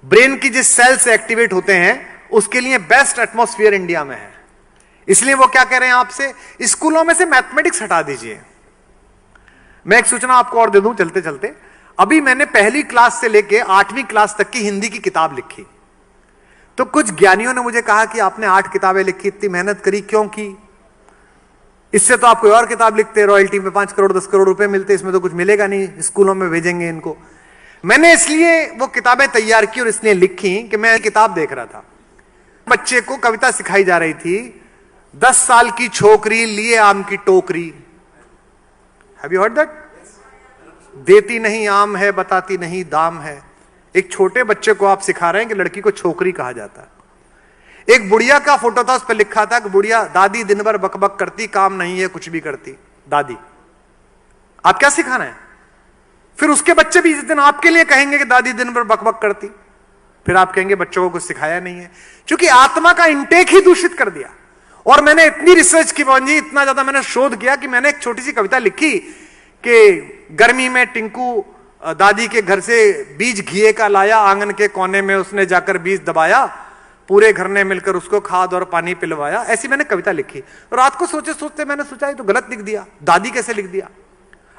Brain की जिस cell से एक्टिवेट होते हैं उसके लिए बेस्ट एटमॉस्फेयर इंडिया में है। इसलिए वो क्या कह रहे हैं आपसे, स्कूलों में से मैथमेटिक्स हटा दीजिए। मैं एक सूचना आपको और दे दूं चलते चलते, अभी मैंने पहली क्लास से लेके 8वीं क्लास तक की हिंदी की किताब लिखी। तो कुछ ज्ञानियों ने मुझे कहा कि आपने 8 किताबें लिखी, इतनी मेहनत करी क्यों की? इससे तो आप कोई और किताब लिखते, रॉयल्टी में 5 करोड़ 10 करोड़ रुपए मिलते, इसमें तो कुछ मिलेगा नहीं, स्कूलों में भेजेंगे इनको। मैंने इसलिए वो किताबें तैयार की और इसलिए लिखी कि मैं किताब देख रहा था, बच्चे को कविता सिखाई जा रही थी, 10 साल की छोकरी लिए आम की टोकरी। Have you heard that? देती नहीं आम है, बताती नहीं दाम है। एक छोटे बच्चे को आप सिखा रहे हैं कि लड़की को छोकरी कहा जाता है। एक बुढ़िया का फोटो था, उस पर लिखा था कि बुढ़िया दादी दिन भर बकबक करती, काम नहीं है कुछ भी करती दादी। आप क्या सिखा रहे हैं? फिर उसके बच्चे भी इस दिन आपके लिए कहेंगे कि दादी दिन भर बकबक करती, फिर आप कहेंगे बच्चों को कुछ सिखाया नहीं है, क्योंकि आत्मा का इंटेक ही दूषित कर दिया। और मैंने इतनी रिसर्च की पवन जी, इतना ज्यादा मैंने शोध किया कि मैंने एक छोटी सी कविता लिखी कि गर्मी में टिंकू दादी के घर से बीज घिए का लाया, आंगन के कोने में उसने जाकर बीज दबाया, पूरे घर ने मिलकर उसको खाद और पानी पिलवाया। ऐसी मैंने कविता लिखी। रात को सोचे सोचते मैंने सोचा ये तो गलत लिख दिया, दादी कैसे लिख दिया?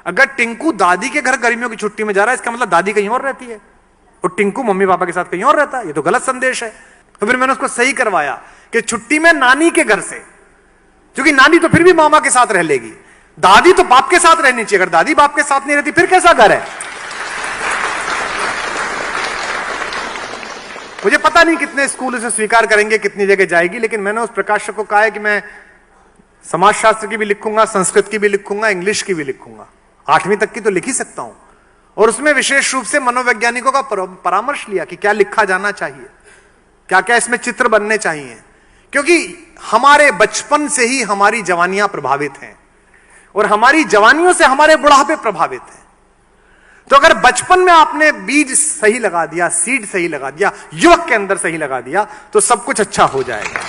अगर टिंकू दादी के घर गर्मियों की छुट्टी में जा रहा है, इसका मतलब दादी कहीं और रहती है और टिंकू मम्मी पापा के साथ कहीं और रहता है, ये तो गलत संदेश है। तो फिर मैंने उसको सही करवाया कि छुट्टी में नानी के घर से, क्योंकि नानी तो फिर भी मामा के साथ रह लेगी, दादी तो बाप के साथ रहनी चाहिए। अगर दादी बाप के साथ नहीं रहती फिर कैसा घर है? मुझे पता नहीं कितने स्कूल इसे स्वीकार करेंगे, कितनी जगह जाएगी, लेकिन मैंने उस प्रकाशक को कहा है कि मैं समाजशास्त्र की भी लिखूंगा, संस्कृत की भी लिखूंगा, इंग्लिश की भी लिखूंगा, 8वीं तक की तो लिख ही सकता हूं। और उसमें विशेष रूप से मनोवैज्ञानिकों का परामर्श लिया कि क्या लिखा जाना चाहिए, क्या क्या इसमें चित्र बनने चाहिए, क्योंकि हमारे बचपन से ही हमारी जवानियां प्रभावित हैं और हमारी जवानियों से हमारे बुढ़ापे प्रभावित हैं। तो अगर बचपन में आपने बीज सही लगा दिया, सीड सही लगा दिया, युवक के अंदर सही लगा दिया, तो सब कुछ अच्छा हो जाएगा।